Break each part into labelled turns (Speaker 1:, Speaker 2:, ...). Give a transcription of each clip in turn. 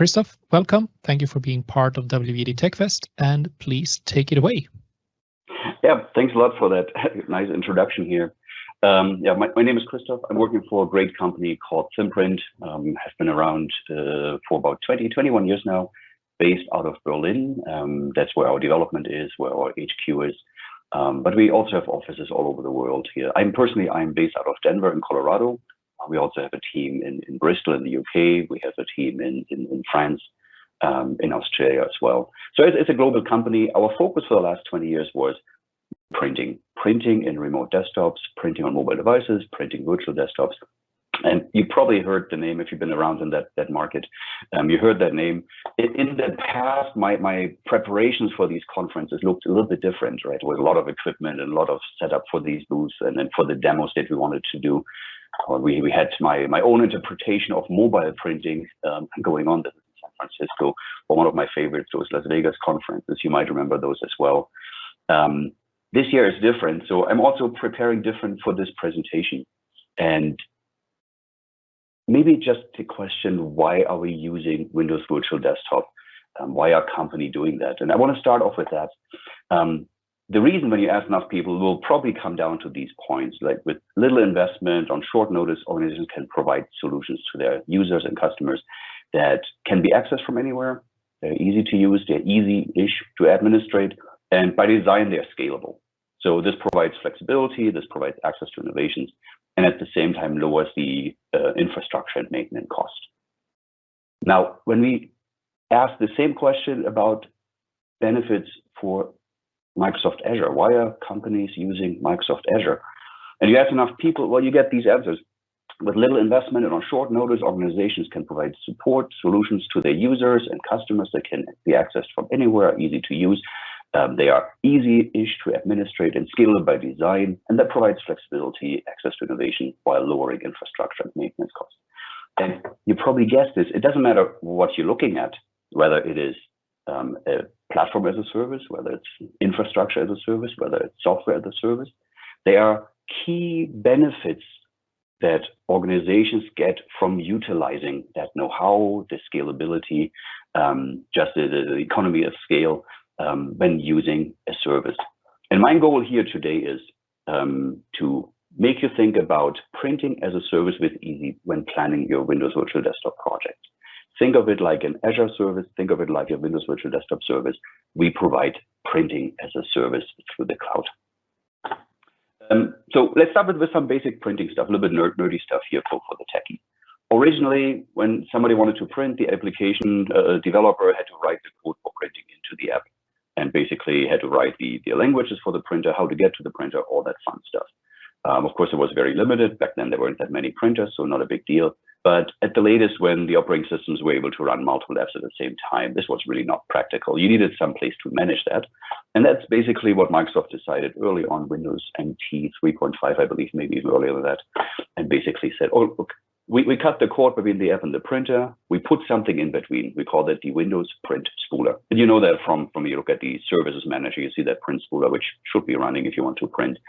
Speaker 1: Christoph, welcome. Thank you for being part of WVD Tech Fest, and please take it away.
Speaker 2: Yeah, thanks a lot for that nice introduction here. My name is Christoph. I'm working for a great company called Simprint. Have been around for about 21 years now, based out of Berlin. That's where our development is, where our HQ is. But we also have offices all over the world here. I'm based out of Denver in Colorado. We also have a team in Bristol in the UK. We have a team in France, in Australia as well. So it's a global company. Our focus for the last 20 years was printing in remote desktops, printing on mobile devices, printing virtual desktops. And you probably heard the name if you've been around in that market. You heard that name. In the past, my preparations for these conferences looked a little bit different, right? With a lot of equipment and a lot of setup for these booths and then for the demos that we wanted to do. We had my own interpretation of mobile printing going on in San Francisco. For one of my favorites, those Las Vegas conferences. You might remember those as well. This year is different, so I'm also preparing different for this presentation. And maybe just to question, why are we using Windows Virtual Desktop? Why are company doing that? And I want to start off with that. The reason, when you ask enough people, will probably come down to these points. Like, with little investment on short notice, organizations can provide solutions to their users and customers that can be accessed from anywhere. They're easy to use, they're easy-ish to administrate, and by design, they're scalable. So this provides flexibility, this provides access to innovations, and at the same time lowers the infrastructure and maintenance cost. Now, when we ask the same question about benefits for Microsoft Azure, why are companies using Microsoft Azure? And you ask enough people, well, you get these answers. With little investment and on short notice, organizations can provide support solutions to their users and customers that can be accessed from anywhere, easy to use. They are easy-ish to administrate and scalable by design, and that provides flexibility, access to innovation, while lowering infrastructure and maintenance costs. And you probably guessed this, it doesn't matter what you're looking at, whether it is a platform as a service, whether it's infrastructure as a service, whether it's software as a service. There are key benefits that organizations get from utilizing that know-how, the scalability, just the economy of scale, when using a service. And my goal here today is to make you think about printing as a service with ezeep when planning your Windows Virtual Desktop project. Think of it like an Azure service, think of it like a Windows Virtual Desktop service. We provide printing as a service through the cloud. So let's start with some basic printing stuff, a little bit nerdy stuff here for the techie. Originally, when somebody wanted to print, the application developer had to write the code for printing into the app, and basically had to write the languages for the printer, how to get to the printer, all that fun stuff. Of course, it was very limited. Back then, there weren't that many printers, so not a big deal. But at the latest, when the operating systems were able to run multiple apps at the same time, this was really not practical. You needed some place to manage that. And that's basically what Microsoft decided early on, Windows NT 3.5, I believe, maybe even earlier than that, and basically said, oh, look, we cut the cord between the app and the printer. We put something in between. We call that the Windows Print Spooler. And you know that from you look at the Services Manager, you see that Print Spooler, which should be running if you want to print.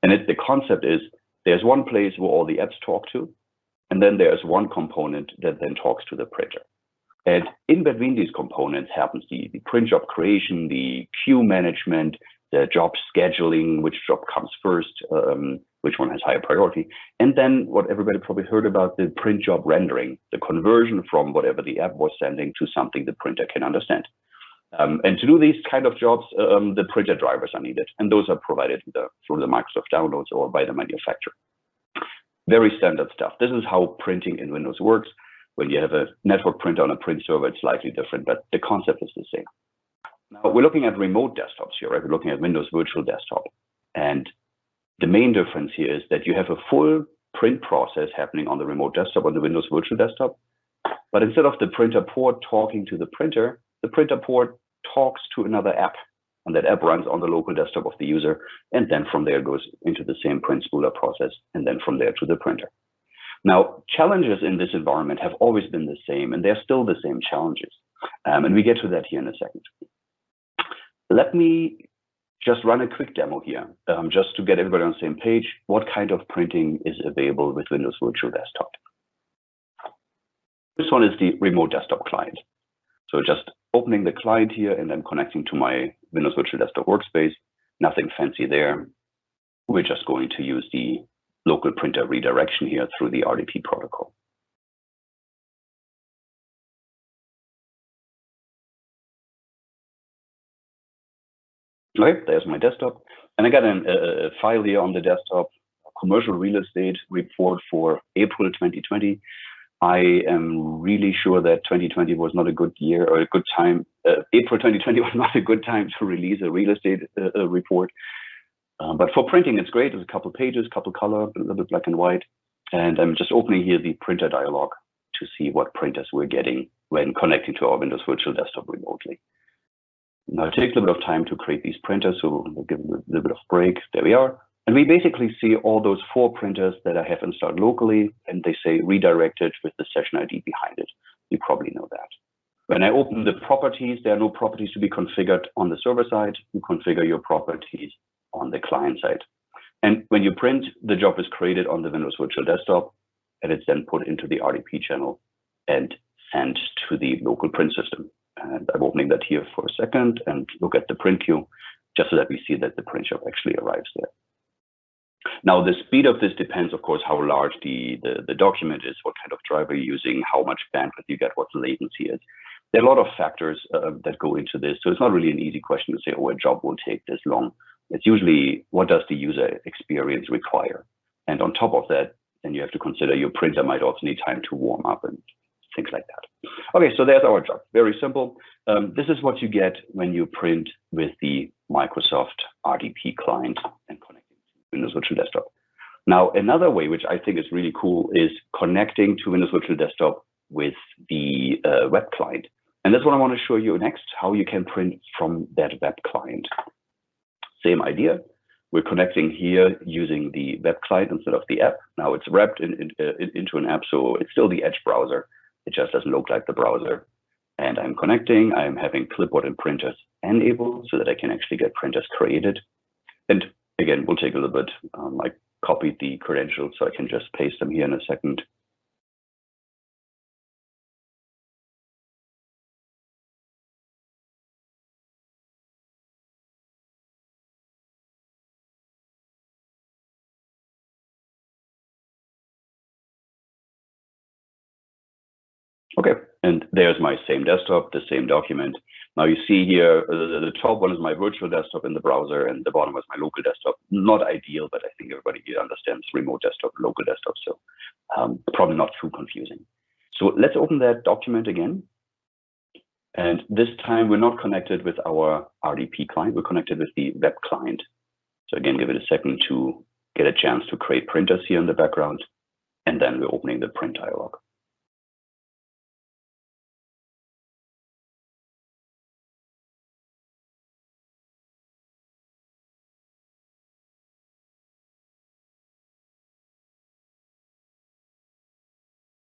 Speaker 2: And the concept is there's one place where all the apps talk to, and then there's one component that then talks to the printer. And in between these components happens the print job creation, the queue management, the job scheduling, which job comes first, which one has higher priority. And then what everybody probably heard about, the print job rendering, the conversion from whatever the app was sending to something the printer can understand. And to do these kind of jobs, the printer drivers are needed. And those are provided through the Microsoft downloads or by the manufacturer. Very standard stuff. This is how printing in Windows works. When you have a network printer on a print server, it's slightly different, but the concept is the same. Now, we're looking at remote desktops here, right? We're looking at Windows Virtual Desktop. And the main difference here is that you have a full print process happening on the remote desktop, on the Windows Virtual Desktop. But instead of the printer port talking to the printer port talks to another app. And that app runs on the local desktop of the user. And then from there goes into the same print spooler process. And then from there to the printer. Now, challenges in this environment have always been the same, and they're still the same challenges. And we get to that here in a second. Let me just run a quick demo here, just to get everybody on the same page. What kind of printing is available with Windows Virtual Desktop? This one is the remote desktop client. So just opening the client here and then connecting to my Windows Virtual Desktop workspace. Nothing fancy there. We're just going to use the local printer redirection here through the RDP protocol. Okay, there's my desktop. And I got a file here on the desktop, a commercial real estate report for April 2020. I am really sure that 2020 was not a good year or a good time. April 2020 was not a good time to release a real estate report. But for printing, it's great. There's a couple pages, couple color, a little bit black and white. And I'm just opening here the printer dialog to see what printers we're getting when connecting to our Windows Virtual Desktop remotely. Now it takes a little bit of time to create these printers, so we'll give them a little bit of break. There we are. And we basically see all those 4 printers that I have installed locally, and they say redirected with the session ID behind it. You probably know that. When I open the properties, there are no properties to be configured on the server side. You configure your properties on the client side. And when you print, the job is created on the Windows Virtual Desktop, and it's then put into the RDP channel and sent to the local print system. And I'm opening that here for a second and look at the print queue, just so that we see that the print job actually arrives there. Now, the speed of this depends, of course, how large the document is, what kind of driver you're using, how much bandwidth you get, what the latency is. There are a lot of factors that go into this. So it's not really an easy question to say, oh, a job will take this long. It's usually, what does the user experience require? And on top of that, then you have to consider your printer might also need time to warm up and things like that. Okay, so there's our job. Very simple. This is what you get when you print with the Microsoft RDP client and connecting to Windows Virtual Desktop. Now, another way, which I think is really cool, is connecting to Windows Virtual Desktop with the web client. And that's what I want to show you next, how you can print from that web client. Same idea. We're connecting here using the web client instead of the app. Now it's wrapped into an app, so it's still the Edge browser. It just doesn't look like the browser. And I'm connecting. I'm having clipboard and printers enabled so that I can actually get printers created. And again, we'll take a little bit. I copied the credentials, so I can just paste them here in a second. Okay, and there's my same desktop, the same document. Now you see here, the top one is my virtual desktop in the browser, and the bottom is my local desktop. Not ideal, but I think everybody here understands remote desktop, local desktop, so probably not too confusing. So let's open that document again. And this time we're not connected with our RDP client, we're connected with the web client. So again, give it a second to get a chance to create printers here in the background, and then we're opening the print dialog.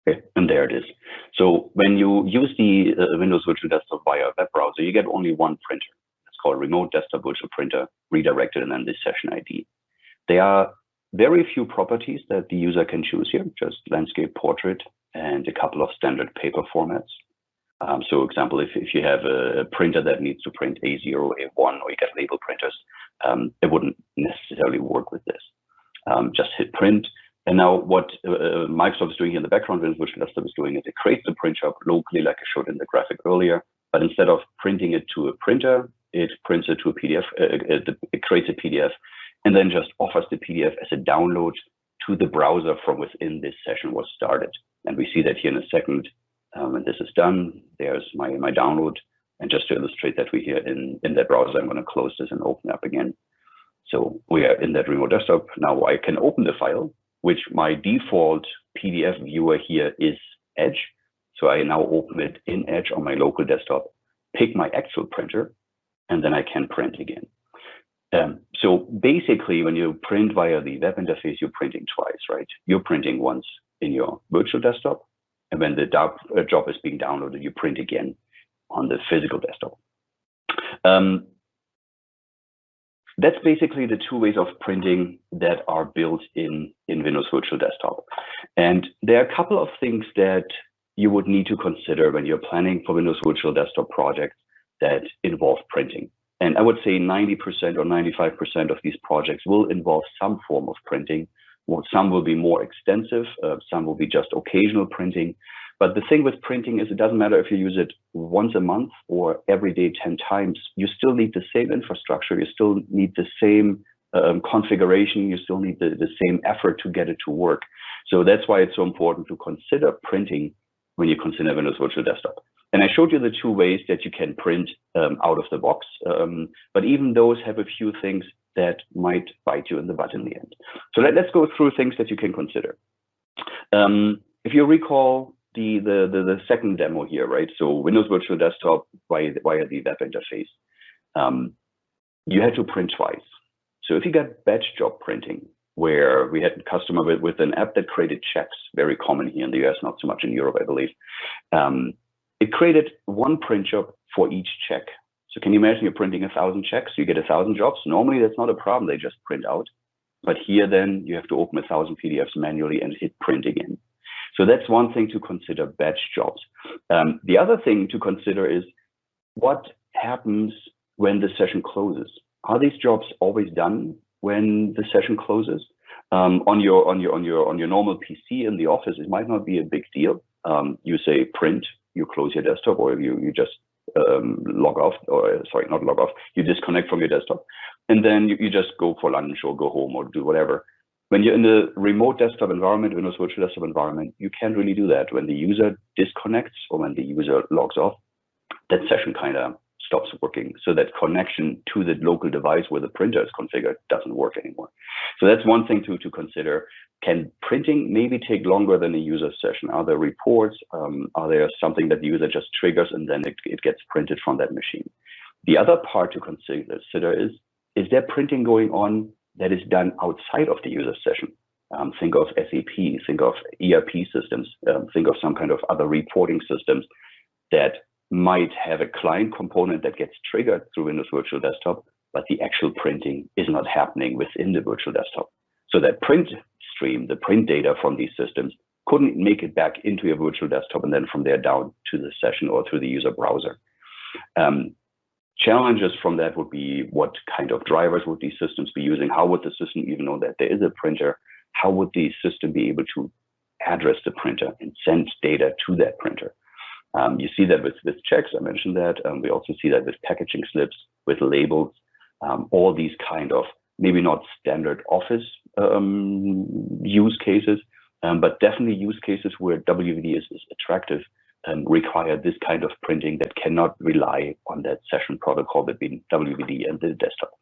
Speaker 2: Okay, and there it is. So when you use the Windows Virtual Desktop via web browser, you get only one printer. It's called Remote Desktop Virtual Printer, redirected, and then this session ID. There are very few properties that the user can choose here, just landscape, portrait, and a couple of standard paper formats. So example, if you have a printer that needs to print A0, A1, or you get label printers, it wouldn't necessarily work with this. Just hit print. And now what Microsoft is doing here in the background, Windows Virtual Desktop is doing it. It creates the print job locally, like I showed in the graphic earlier. But instead of printing it to a printer, it prints it to a PDF. It creates a PDF and then just offers the PDF as a download to the browser from within this session was started. And we see that here in a second. When this is done, there's my download. And just to illustrate that we're here in that browser, I'm going to close this and open up again. So we are in that remote desktop. Now I can open the file, which my default PDF viewer here is Edge. So I now open it in Edge on my local desktop, pick my actual printer, and then I can print again. So basically, when you print via the web interface, you're printing twice, right? You're printing once in your virtual desktop, and when the job is being downloaded, you print again on the physical desktop. That's basically the two ways of printing that are built in Windows Virtual Desktop. And there are a couple of things that you would need to consider when you're planning for Windows Virtual Desktop projects that involve printing. And I would say 90% or 95% of these projects will involve some form of printing. Well, some will be more extensive, some will be just occasional printing. But the thing with printing is it doesn't matter if you use it once a month or every day 10 times, you still need the same infrastructure, you still need the same configuration, you still need the same effort to get it to work. So that's why it's so important to consider printing when you consider Windows Virtual Desktop. And I showed you the two ways that you can print out of the box, but even those have a few things that might bite you in the butt in the end. So let's go through things that you can consider. If you recall the second demo here, right? So Windows Virtual Desktop via the web interface, you had to print twice. So if you got batch job printing, where we had a customer with an app that created checks, very common here in the US, not so much in Europe, I believe. It created one print job for each check. So can you imagine you're printing 1,000 checks, you get 1,000 jobs? Normally that's not a problem, they just print out. But here then you have to open 1,000 PDFs manually and hit print again. So that's one thing to consider, batch jobs. The other thing to consider is what happens when the session closes. Are these jobs always done when the session closes? On your normal PC in the office, it might not be a big deal. You say print, you close your desktop, or you just log off, or sorry, not log off, you disconnect from your desktop, and then you just go for lunch or go home or do whatever. When you're in the remote desktop environment, Windows Virtual Desktop environment, you can't really do that. When the user disconnects or when the user logs off, that session kind of stops working. So that connection to the local device where the printer is configured doesn't work anymore. So that's one thing to consider. Can printing maybe take longer than a user session? Are there reports? Are there something that the user just triggers and then it gets printed from that machine? The other part to consider is there printing going on that is done outside of the user session? Think of SAP, think of ERP systems, think of some kind of other reporting systems that might have a client component that gets triggered through Windows Virtual Desktop, but the actual printing is not happening within the virtual desktop. So that print stream, the print data from these systems, couldn't make it back into your virtual desktop and then from there down to the session or through the user browser. Challenges from that would be what kind of drivers would these systems be using? How would the system even know that there is a printer? How would the system be able to address the printer and send data to that printer? You see that with checks, I mentioned that. We also see that with packaging slips, with labels, all these kind of maybe not standard Office use cases, but definitely use cases where WVD is attractive and require this kind of printing that cannot rely on that session protocol between WVD and the desktop.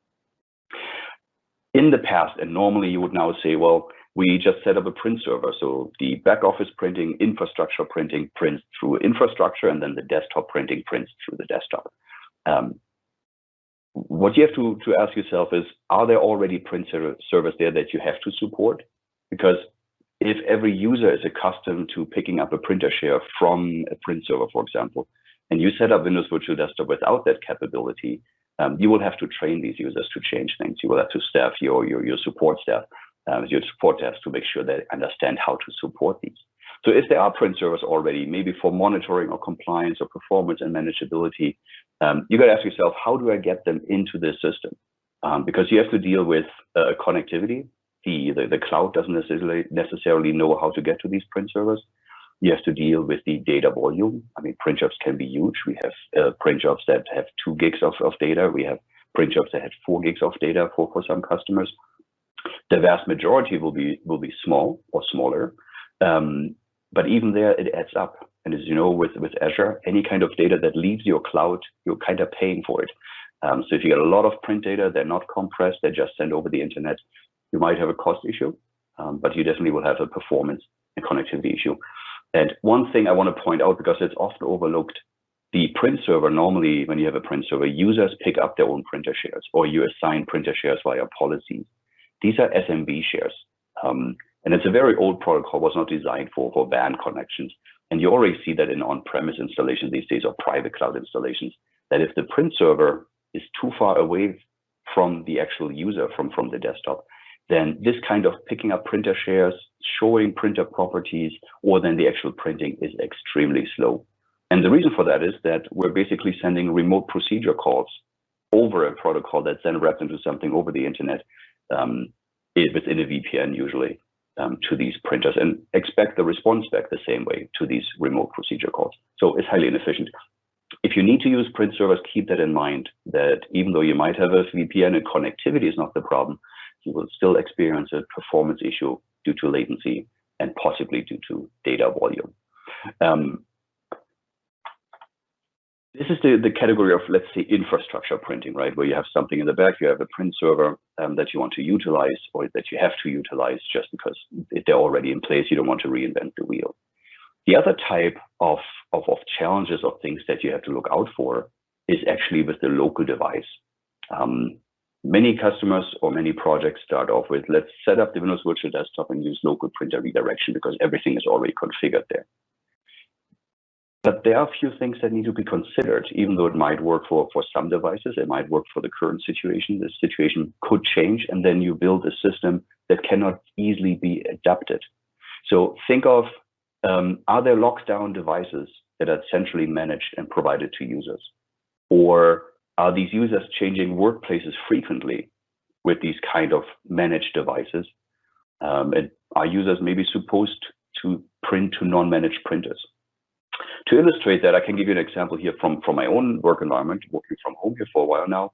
Speaker 2: In the past, and normally you would now say, well, we just set up a print server. So the back office printing, infrastructure printing prints through infrastructure, and then the desktop printing prints through the desktop. What you have to ask yourself is, are there already print servers there that you have to support? Because if every user is accustomed to picking up a printer share from a print server, for example, and you set up Windows Virtual Desktop without that capability, you will have to train these users to change things. You will have to staff your support staff, your support staff to make sure they understand how to support these. So if there are print servers already, maybe for monitoring or compliance or performance and manageability, you got to ask yourself, how do I get them into this system? Because you have to deal with connectivity. The cloud doesn't necessarily know how to get to these print servers. You have to deal with the data volume. I mean, print jobs can be huge. We have print jobs that have 2 gigs of data. We have print jobs that have 4 gigs of data for some customers. The vast majority will be small or smaller, but even there it adds up. And as you know, with Azure, any kind of data that leaves your cloud, you're kind of paying for it. So if you get a lot of print data, they're not compressed, they're just sent over the internet, you might have a cost issue, but you definitely will have a performance and connectivity issue. And one thing I want to point out, because it's often overlooked, the print server, normally when you have a print server, users pick up their own printer shares, or you assign printer shares via policies. These are SMB shares. And it's a very old protocol, was not designed for WAN connections. And you already see that in on-premise installations these days, or private cloud installations, that if the print server is too far away from the actual user, from the desktop, then this kind of picking up printer shares, showing printer properties, or then the actual printing is extremely slow. And the reason for that is that we're basically sending remote procedure calls over a protocol that's then wrapped into something over the internet within a VPN usually to these printers, and expect the response back the same way to these remote procedure calls. So it's highly inefficient. If you need to use print servers, keep that in mind, that even though you might have a VPN and connectivity is not the problem, you will still experience a performance issue due to latency and possibly due to data volume. This is the category of, let's say, infrastructure printing, right? Where you have something in the back, you have a print server that you want to utilize, or that you have to utilize just because they're already in place. You don't want to reinvent the wheel. The other type of challenges of things that you have to look out for is actually with the local device. Many customers or many projects start off with, let's set up the Windows Virtual Desktop and use local printer redirection because everything is already configured there. But there are a few things that need to be considered, even though it might work for some devices, it might work for the current situation. The situation could change, and then you build a system that cannot easily be adapted. So think of, are there lockdown devices that are centrally managed and provided to users? Or are these users changing workplaces frequently with these kind of managed devices? And are users maybe supposed to print to non-managed printers? To illustrate that, I can give you an example here from my own work environment, working from home here for a while now.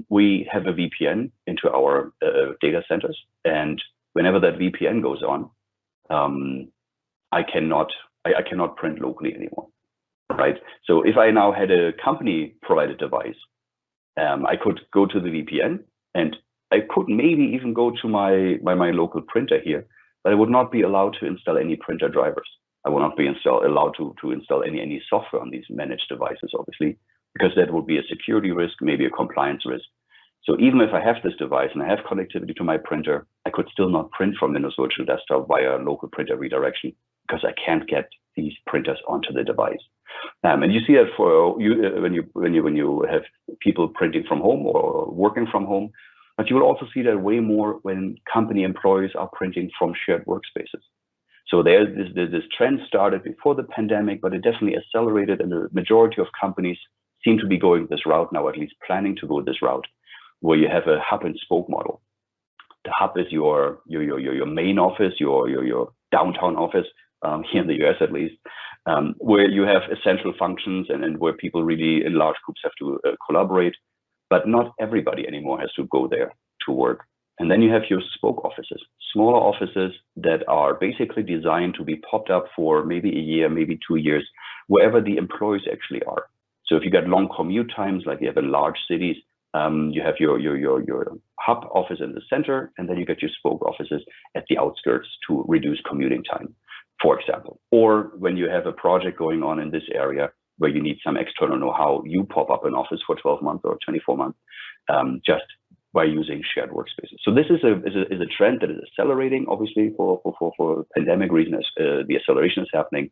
Speaker 2: We have a VPN into our data centers, and whenever that VPN goes on, I cannot print locally anymore, right? So if I now had a company provided device, I could go to the VPN, and I could maybe even go to my local printer here, but I would not be allowed to install any printer drivers. I will not be allowed to install any software on these managed devices, obviously, because that would be a security risk, maybe a compliance risk. So even if I have this device and I have connectivity to my printer, I could still not print from Windows Virtual Desktop via local printer redirection because I can't get these printers onto the device. And you see that for you when you have people printing from home or working from home, but you will also see that way more when company employees are printing from shared workspaces. So there's this trend started before the pandemic, but it definitely accelerated, and the majority of companies seem to be going this route now, at least planning to go this route, where you have a hub and spoke model. The hub is your main office, your downtown office, here in the US at least, where you have essential functions and where people really in large groups have to collaborate, but not everybody anymore has to go there to work. And then you have your spoke offices, smaller offices that are basically designed to be popped up for maybe a year, maybe 2 years, wherever the employees actually are. So if you got long commute times, like you have in large cities, you have your hub office in the center, and then you get your spoke offices at the outskirts to reduce commuting time, for example. Or when you have a project going on in this area where you need some external know-how, you pop up an office for 12 months or 24 months, just by using shared workspaces. So this is a trend that is accelerating, obviously, for pandemic reasons. The acceleration is happening,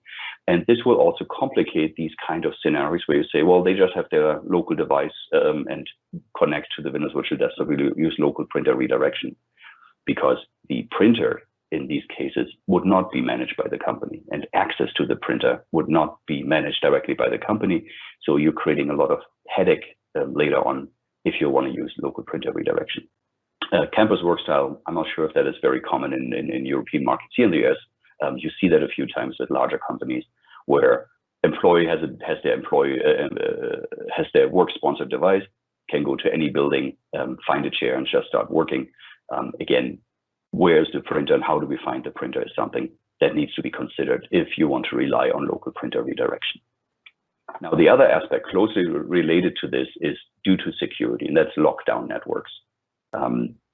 Speaker 2: and this will also complicate these kind of scenarios where you say, well, they just have their local device and connect to the Windows Virtual Desktop. We use local printer redirection, because the printer in these cases would not be managed by the company, and access to the printer would not be managed directly by the company. So you're creating a lot of headache later on if you want to use local printer redirection. Campus work style, I'm not sure if that is very common in European markets. Here in the US, you see that a few times with larger companies where employee has their work sponsored device, can go to any building, find a chair and just start working. Again, where's the printer and how do we find the printer is something that needs to be considered if you want to rely on local printer redirection. Now, the other aspect closely related to this is due to security, and that's lockdown networks.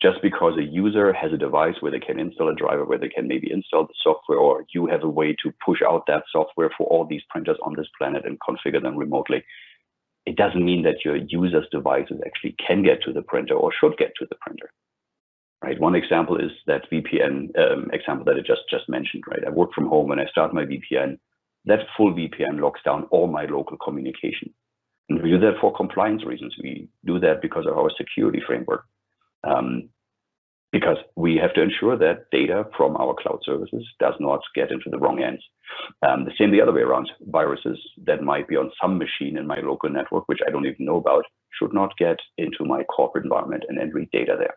Speaker 2: Just because a user has a device where they can install a driver, where they can maybe install the software, or you have a way to push out that software for all these printers on this planet and configure them remotely, it doesn't mean that your user's devices actually can get to the printer or should get to the printer. Right. One example is that VPN example that I just mentioned. Right. I work from home and I start my VPN. That full VPN locks down all my local communication. And we do that for compliance reasons. We do that because of our security framework. because we have to ensure that data from our cloud services does not get into the wrong hands. The same the other way around. Viruses that might be on some machine in my local network, which I don't even know about, should not get into my corporate environment and read data there.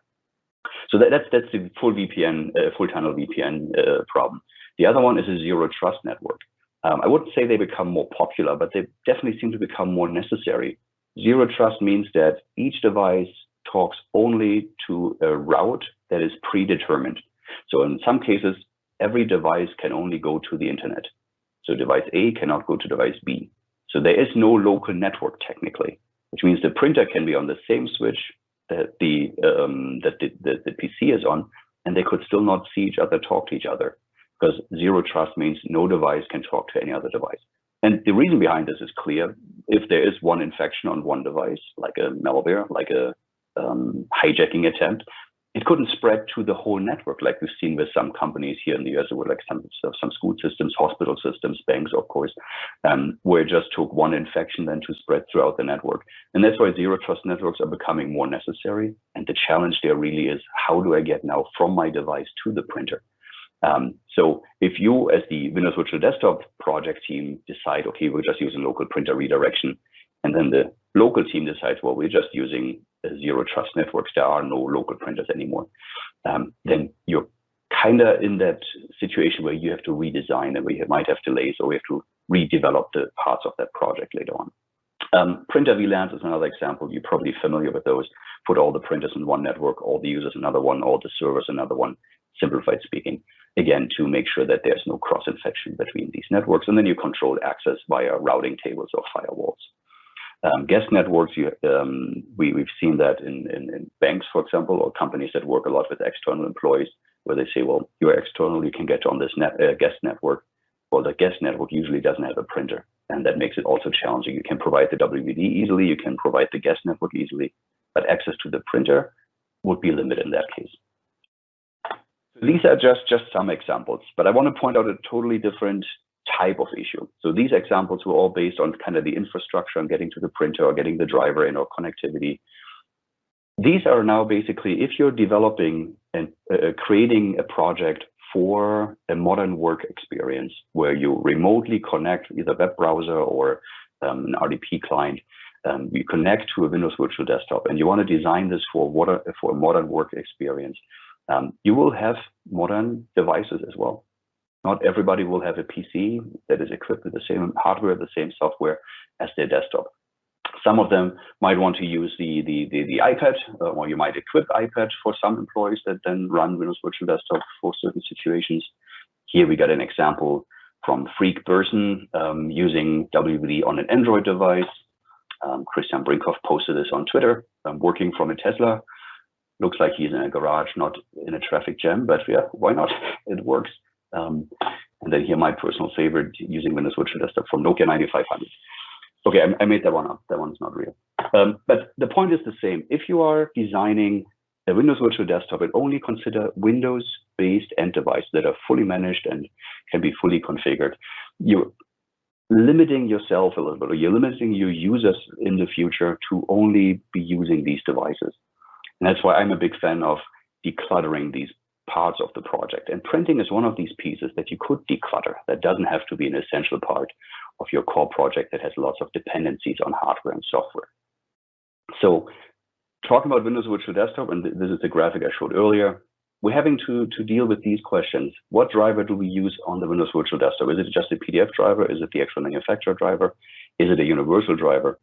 Speaker 2: So that's the full VPN, full tunnel VPN problem. The other one is a zero trust network. I wouldn't say they become more popular, but they definitely seem to become more necessary. Zero trust means that each device talks only to a route that is predetermined. So in some cases, every device can only go to the internet. So device A cannot go to device B. So there is no local network technically, which means the printer can be on the same switch that the PC is on, and they could still not see each other, talk to each other, because zero trust means no device can talk to any other device. And the reason behind this is clear. If there is one infection on one device, like a malware, like a hijacking attempt, it couldn't spread to the whole network like we've seen with some companies here in the US, like some school systems, hospital systems, banks, of course, where it just took one infection then to spread throughout the network. And that's why zero trust networks are becoming more necessary. And the challenge there really is, how do I get now from my device to the printer? So if you, as the Windows Virtual Desktop project team, decide, okay, we're just using local printer redirection, and then the local team decides, well, we're just using zero trust networks, there are no local printers anymore, then you're kind of in that situation where you have to redesign and where you might have delays, or we have to redevelop the parts of that project later on. Printer VLANs is another example. You're probably familiar with those. Put all the printers in one network, all the users another one, all the servers another one, simplified speaking, again, to make sure that there's no cross-infection between these networks. And then you control access via routing tables or firewalls. Guest networks, we've seen that in banks, for example, or companies that work a lot with external employees, where they say, well, you're external, you can get on this guest network. Well, the guest network usually doesn't have a printer, and that makes it also challenging. You can provide the WVD easily, you can provide the guest network easily, but access to the printer would be limited in that case. These are just some examples, but I want to point out a totally different type of issue. So these examples were all based on kind of the infrastructure and getting to the printer or getting the driver in or connectivity. These are now basically, if you're developing and creating a project for a modern work experience where you remotely connect either web browser or an RDP client, you connect to a Windows Virtual Desktop, and you want to design this for a modern work experience, you will have modern devices as well. Not everybody will have a PC that is equipped with the same hardware, the same software as their desktop. Some of them might want to use the iPad, or you might equip iPad for some employees that then run Windows Virtual Desktop for certain situations. Here we got an example from Freak Person using WVD on an Android device. Christian Brinkhoff posted this on Twitter, working from a Tesla. Looks like he's in a garage, not in a traffic jam, but yeah, why not? It works. And then here, my personal favorite, using Windows Virtual Desktop from Nokia 9500. Okay, I made that one up. That one's not real. But the point is the same. If you are designing a Windows Virtual Desktop, and only consider Windows-based end devices that are fully managed and can be fully configured, you're limiting yourself a little bit, or you're limiting your users in the future to only be using these devices. And that's why I'm a big fan of decluttering these parts of the project. And printing is one of these pieces that you could declutter. That doesn't have to be an essential part of your core project that has lots of dependencies on hardware and software. So talking about Windows Virtual Desktop, and this is the graphic I showed earlier, we're having to deal with these questions. What driver do we use on the Windows Virtual Desktop? Is it just a PDF driver? Is it the actual manufacturer driver? Is it a universal driver?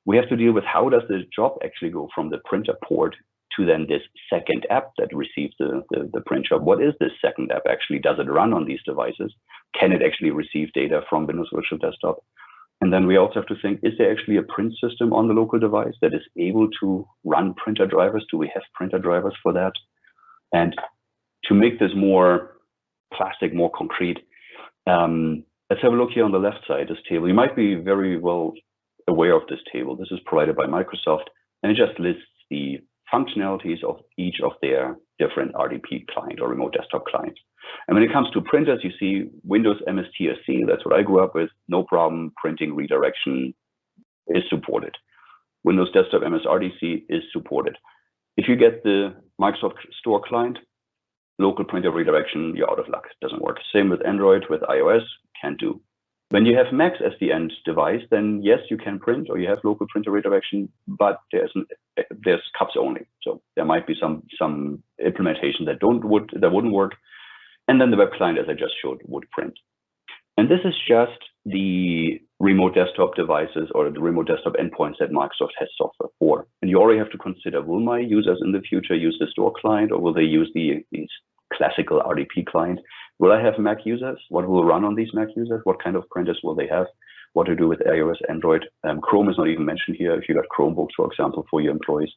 Speaker 2: We have to deal with, how does the job actually go from the printer port to then this second app that receives the print job? What is this second app actually? Does it run on these devices? Can it actually receive data from Windows Virtual Desktop? And then we also have to think, is there actually a print system on the local device that is able to run printer drivers? Do we have printer drivers for that? And to make this more plastic, more concrete, let's have a look here on the left side, this table. You might be very well aware of this table. This is provided by Microsoft, and it just lists the functionalities of each of their different RDP client or remote desktop clients. And when it comes to printers, you see Windows MSTSC, that's what I grew up with, no problem, printing redirection is supported. Windows Desktop MSRDC is supported. If you get the Microsoft Store client, local printer redirection, you're out of luck. It doesn't work. Same with Android, with iOS, can't do. When you have Macs as the end device, then yes, you can print or you have local printer redirection, but there's cups only. So there might be some implementation that wouldn't work. And then the web client, as I just showed, would print. And this is just the remote desktop devices or the remote desktop endpoints that Microsoft has software for. And you already have to consider, will my users in the future use the store client, or will they use these classical RDP client? Will I have Mac users? What will run on these Mac users? What kind of printers will they have? What to do with iOS, Android? Chrome is not even mentioned here. If you got Chromebooks, for example, for your employees,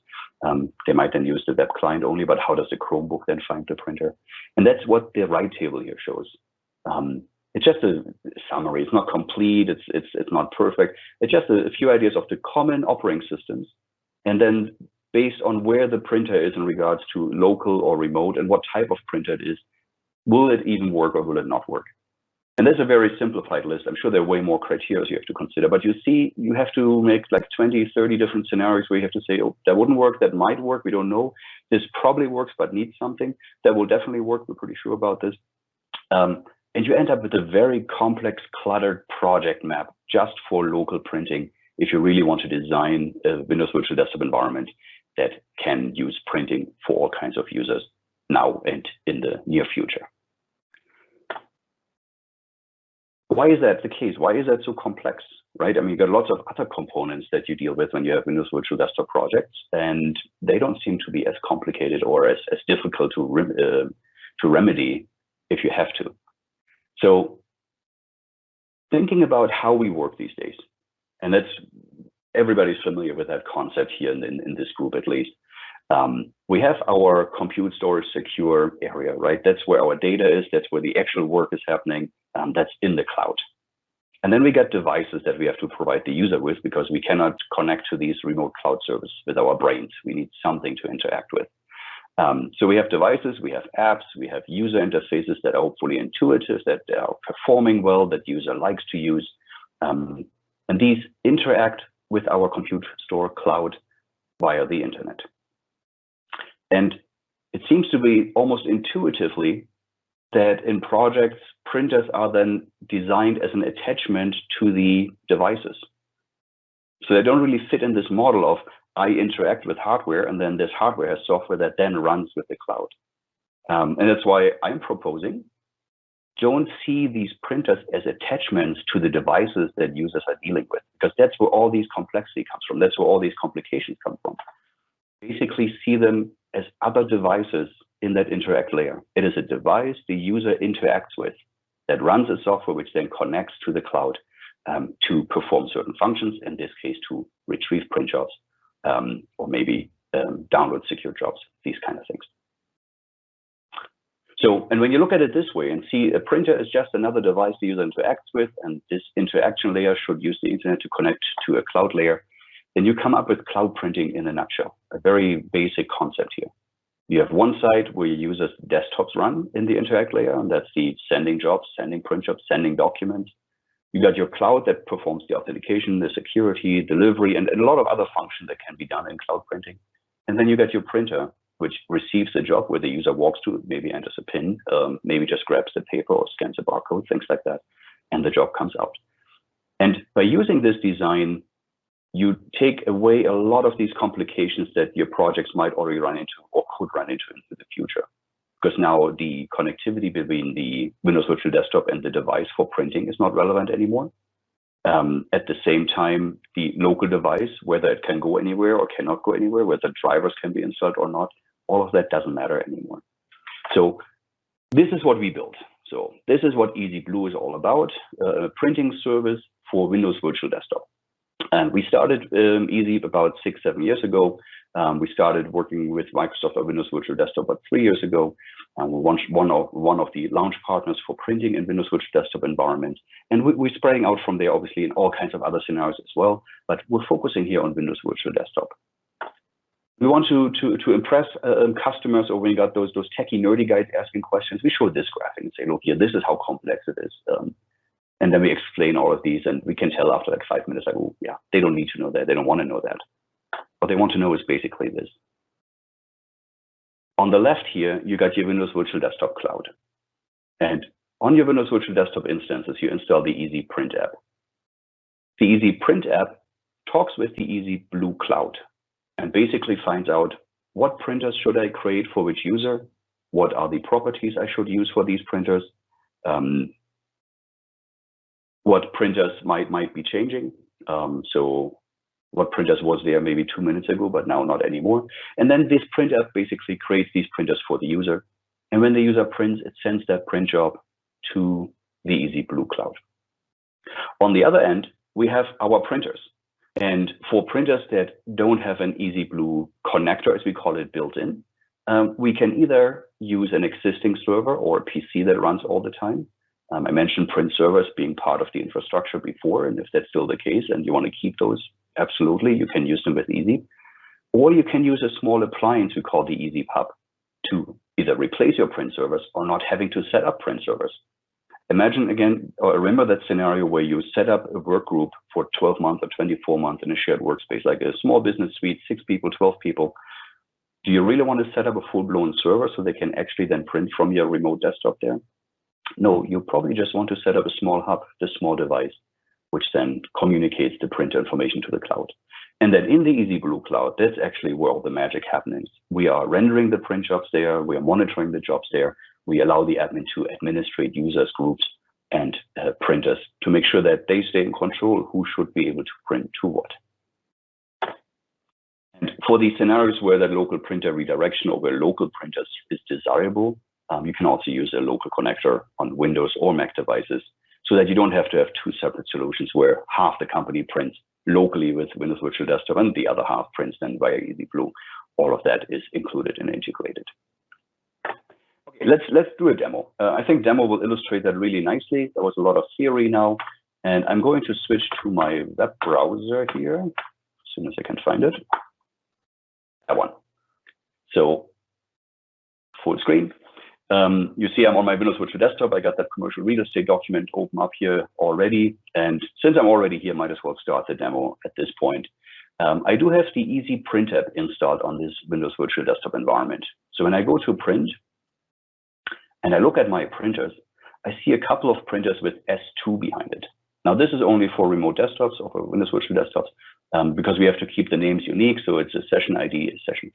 Speaker 2: they might then use the web client only, but how does the Chromebook then find the printer? And that's what the right table here shows. It's just a summary. It's not complete. It's not perfect. It's just a few ideas of the common operating systems. And then based on where the printer is in regards to local or remote and what type of printer it is, will it even work or will it not work? And there's a very simplified list. I'm sure there are way more criteria you have to consider, but you see, you have to make like 20, 30 different scenarios where you have to say, oh, that wouldn't work, that might work, we don't know. This probably works, but needs something. That will definitely work, we're pretty sure about this. And you end up with a very complex, cluttered project map just for local printing if you really want to design a Windows Virtual Desktop environment that can use printing for all kinds of users now and in the near future. Why is that the case? Why is that so complex, right? I mean, you got lots of other components that you deal with when you have Windows Virtual Desktop projects, and they don't seem to be as complicated or as difficult to remedy if you have to. So thinking about how we work these days, and that's everybody's familiar with that concept here in this group at least. We have our compute storage secure area, right? That's where our data is. That's where the actual work is happening. That's in the cloud. And then we got devices that we have to provide the user with because we cannot connect to these remote cloud services with our brains. We need something to interact with. So we have devices, we have apps, we have user interfaces that are hopefully intuitive, that are performing well, that user likes to use. And these interact with our compute store cloud via the internet. And it seems to be almost intuitively that in projects, printers are then designed as an attachment to the devices. So they don't really fit in this model of I interact with hardware, and then this hardware has software that then runs with the cloud. And that's why I'm proposing, don't see these printers as attachments to the devices that users are dealing with, because that's where all these complexity comes from. That's where all these complications come from. Basically see them as other devices in that interact layer. It is a device the user interacts with that runs a software which then connects to the cloud to perform certain functions, in this case, to retrieve print jobs. Or maybe download secure jobs, these kind of things. So, and when you look at it this way and see a printer is just another device the user interacts with, and this interaction layer should use the internet to connect to a cloud layer, then you come up with cloud printing in a nutshell, a very basic concept here. You have one side where your users' desktops run in the interact layer, and that's the sending jobs, sending print jobs, sending documents. You got your cloud that performs the authentication, the security, delivery, and a lot of other functions that can be done in cloud printing. And then you got your printer, which receives the job where the user walks to, maybe enters a PIN, maybe just grabs the paper or scans a barcode, things like that, and the job comes out. And by using this design, you take away a lot of these complications that your projects might already run into or could run into in the future. Because now the connectivity between the Windows Virtual Desktop and the device for printing is not relevant anymore. At the same time, the local device, whether it can go anywhere or cannot go anywhere, whether drivers can be installed or not, all of that doesn't matter anymore. So this is what we built. So this is what EasyBlue is all about, a printing service for Windows Virtual Desktop. And we started ezeep about 6-7 years ago. We started working with Microsoft on Windows Virtual Desktop about 3 years ago. We launched one of the launch partners for printing in Windows Virtual Desktop environments. And we're spreading out from there, obviously, in all kinds of other scenarios as well. But we're focusing here on Windows Virtual Desktop. We want to impress customers, or when you got those techie, nerdy guys asking questions, we show this graphic and say, look here, this is how complex it is. And then we explain all of these, and we can tell after like 5 minutes, like, oh, yeah, they don't need to know that. They don't want to know that. What they want to know is basically this. On the left here, you got your Windows Virtual Desktop Cloud. And on your Windows Virtual Desktop instances, you install the ezeep print app. The ezeep print app talks with the ezeep Blue Cloud and basically finds out what printers should I create for which user, what are the properties I should use for these printers, what printers might be changing. So what printers was there maybe 2 minutes ago, but now not anymore. And then this print app basically creates these printers for the user. And when the user prints, it sends that print job to the ezeep Blue Cloud. On the other end, we have our printers. And for printers that don't have an ezeep Blue connector, as we call it, built in, we can either use an existing server or a PC that runs all the time. I mentioned print servers being part of the infrastructure before, and if that's still the case and you want to keep those, absolutely, you can use them with ezeep. Or you can use a small appliance we call the ezeep hub to either replace your print servers or not having to set up print servers. Imagine again, or remember that scenario where you set up a work group for 12 months or 24 months in a shared workspace, like a small business suite, 6 people, 12 people. Do you really want to set up a full-blown server so they can actually then print from your remote desktop there? No, you probably just want to set up a small hub, the small device, which then communicates the printer information to the cloud. And then in the ezeep Blue Cloud, that's actually where all the magic happens. We are rendering the print jobs there, we are monitoring the jobs there, we allow the admin to administrate users, groups, and printers to make sure that they stay in control who should be able to print to what. And for these scenarios where that local printer redirection or where local printers is desirable, you can also use a local connector on Windows or Mac devices so that you don't have to have 2 separate solutions where half the company prints locally with Windows Virtual Desktop and the other half prints then via ezeep Blue. All of that is included and integrated. Okay, let's do a demo. I think demo will illustrate that really nicely. There was a lot of theory now, and I'm going to switch to my web browser here as soon as I can find it. That one. So full screen. You see I'm on my Windows Virtual Desktop. I got that commercial real estate document open up here already. And since I'm already here, might as well start the demo at this point. I do have the ezeep print app installed on this Windows Virtual Desktop environment. So when I go to print and I look at my printers, I see a couple of printers with S2 behind it. Now this is only for remote desktops or for Windows Virtual Desktops because we have to keep the names unique. So it's a session ID, is session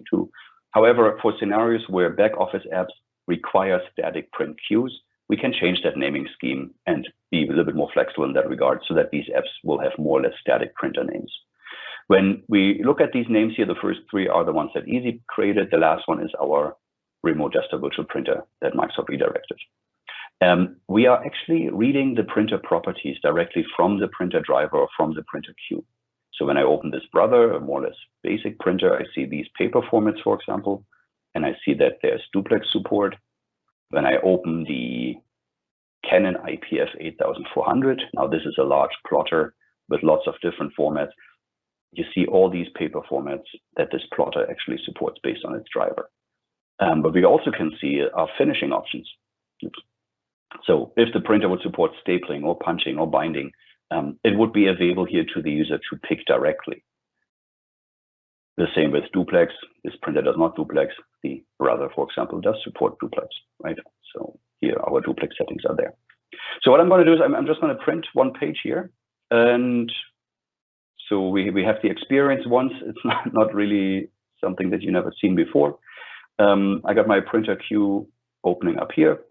Speaker 2: 2. However, for scenarios where Backoffice apps require static print queues, we can change that naming scheme and be a little bit more flexible in that regard so that these apps will have more or less static printer names. When we look at these names here, the first 3 are the ones that ezeep created. The last one is our remote desktop virtual printer that Microsoft redirected. We are actually reading the printer properties directly from the printer driver or from the printer queue. So when I open this Brother, a more or less basic printer, I see these paper formats, for example, and I see that there's duplex support. When I open the Canon IPF 8400, now this is a large plotter with lots of different formats. You see all these paper formats that this plotter actually supports based on its driver. But we also can see our finishing options. Oops. So if the printer would support stapling or punching or binding, it would be available here to the user to pick directly. The same with duplex. This printer does not duplex. The Brother, for example, does support duplex, right? So here our duplex settings are there. So what I'm going to do is I'm just going to print one page here. And so we have the experience once. It's not really something that you've never seen before. I got my printer queue opening up here.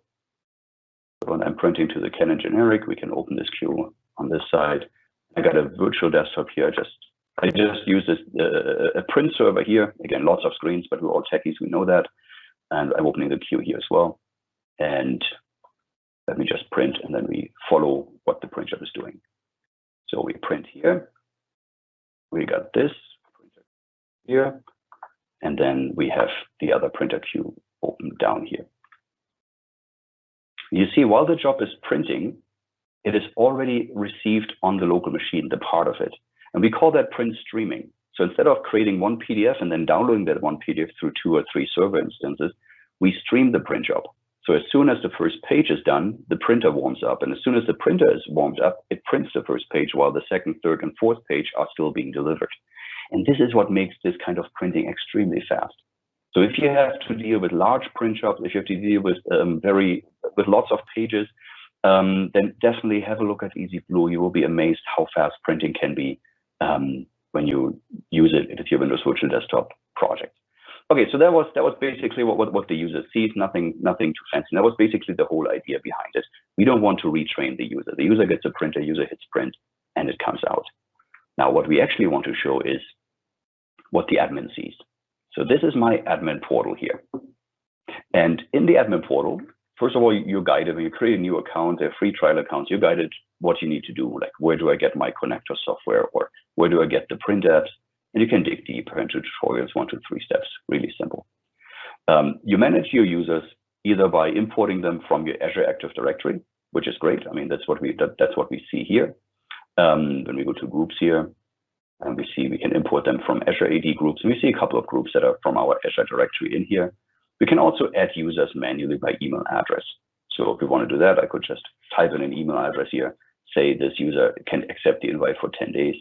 Speaker 2: So when I'm printing to the Canon generic, we can open this queue on this side. I got a virtual desktop here. I just use this a print server here. Again, lots of screens, but we're all techies, we know that. And I'm opening the queue here as well. And let me just print, and then we follow what the printer is doing. So we print here. We got this printer here. And then we have the other printer queue open down here. You see, while the job is printing, it is already received on the local machine, the part of it. And we call that print streaming. So instead of creating one PDF and then downloading that one PDF through 2 or 3 server instances, we stream the print job. So as soon as the first page is done, the printer warms up. And as soon as the printer is warmed up, it prints the first page while the second, third, and fourth page are still being delivered. And this is what makes this kind of printing extremely fast. So if you have to deal with large print shops, if you have to deal with with lots of pages, then definitely have a look at ezeblue. You will be amazed how fast printing can be when you use it with your Windows Virtual Desktop project. Okay, so that was basically what the user sees. Nothing too fancy. That was basically the whole idea behind it. We don't want to retrain the user. The user gets a printer, user hits print, and it comes out. Now, what we actually want to show is what the admin sees. So this is my admin portal here. And in the admin portal, first of all, you're guided when you create a new account, they're free trial accounts, you're guided what you need to do, like where do I get my connector software, or where do I get the print apps? And you can dig deeper into tutorials, 1 to 3 steps, really simple. You manage your users either by importing them from your Azure Active Directory, which is great. I mean, that's what we see here. When we go to groups here, and we see we can import them from Azure AD groups, and we see a couple of groups that are from our Azure directory in here. We can also add users manually by email address. So if we want to do that, I could just type in an email address here, say this user can accept the invite for 10 days,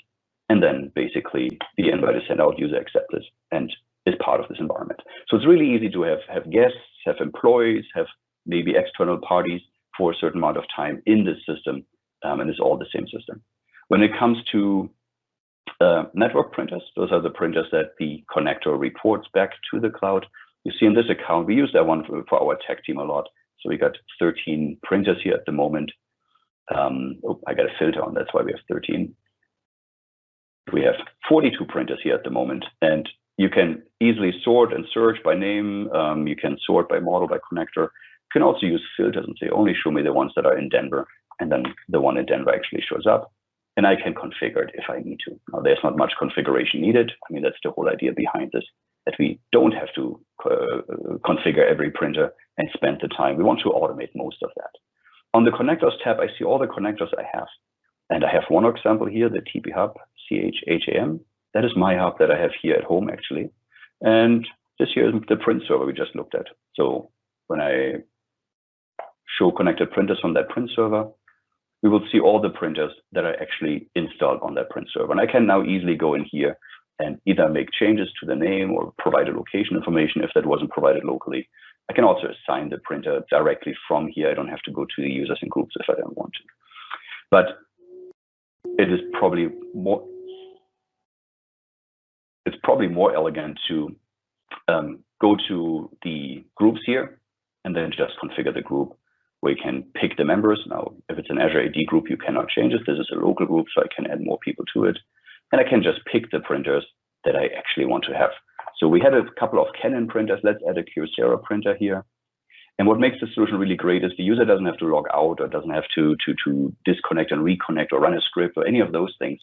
Speaker 2: and then basically the invite is sent out, user accepts it, and is part of this environment. So it's really easy to have guests, have employees, have maybe external parties for a certain amount of time in this system, and it's all the same system. When it comes to network printers, those are the printers that the connector reports back to the cloud. You see in this account, we use that one for our tech team a lot. So we got 13 printers here at the moment. Oh, I got a filter on, that's why we have 13. We have 42 printers here at the moment, and you can easily sort and search by name. You can sort by model, by connector. You can also use filters and say, only show me the ones that are in Denver, and then the one in Denver actually shows up. And I can configure it if I need to. Now, there's not much configuration needed. I mean, that's the whole idea behind this, that we don't have to configure every printer and spend the time. We want to automate most of that. On the connectors tab, I see all the connectors I have. And I have one example here, the TP Hub CHAM. That is my hub that I have here at home, actually. And this here is the print server we just looked at. So when I show connected printers on that print server, we will see all the printers that are actually installed on that print server. And I can now easily go in here and either make changes to the name or provide a location information if that wasn't provided locally. I can also assign the printer directly from here. I don't have to go to the users and groups if I don't want to. But it is probably more, it's probably more elegant to go to the groups here and then just configure the group, where you can pick the members. Now, if it's an Azure AD group, you cannot change it. This is a local group, so I can add more people to it. And I can just pick the printers that I actually want to have. So we had a couple of Canon printers. Let's add a Kyocera printer here. And what makes the solution really great is the user doesn't have to log out or doesn't have to disconnect and reconnect or run a script or any of those things.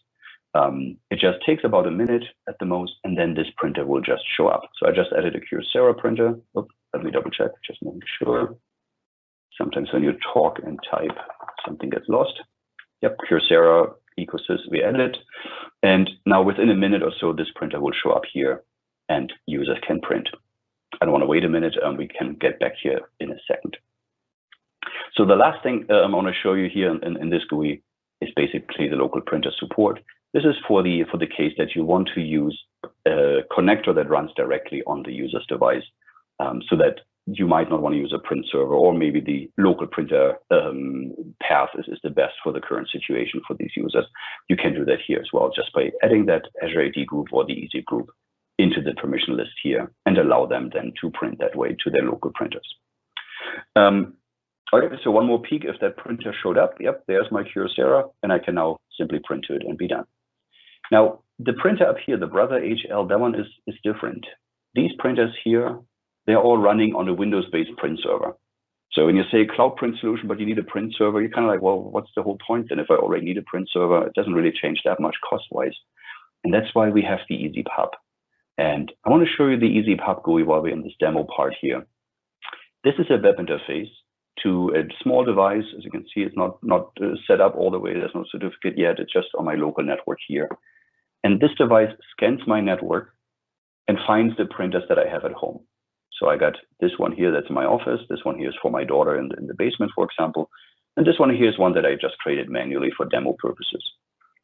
Speaker 2: It just takes about a minute at the most, and then this printer will just show up. So I just added a Kyocera printer. Oops, let me double check, just making sure. Sometimes when you talk and type, something gets lost. Yep, Kyocera ecosystem, we added it. And now within a minute or so, this printer will show up here and users can print. I don't want to wait a minute. We can get back here in a second. So the last thing I want to show you here in this GUI is basically the local printer support. This is for the case that you want to use a connector that runs directly on the user's device, so that you might not want to use a print server, or maybe the local printer path is the best for the current situation for these users. You can do that here as well, just by adding that Azure AD group or the ezeep group into the permission list here and allow them then to print that way to their local printers. Okay, so one more peek if that printer showed up. Yep, there's my Kyocera, and I can now simply print to it and be done. Now, the printer up here, the Brother HL, that one is different. These printers here, they're all running on a Windows-based print server. So when you say cloud print solution, but you need a print server, you're kind of like, well, what's the whole point then if I already need a print server? It doesn't really change that much cost-wise. And that's why we have the ezeep Hub. And I want to show you the ezeep Hub GUI while we're in this demo part here. This is a web interface to a small device. As you can see, it's not set up all the way. There's no certificate yet. It's just on my local network here. And this device scans my network and finds the printers that I have at home. So I got this one here that's in my office. This one here is for my daughter in the basement, for example. And this one here is one that I just created manually for demo purposes.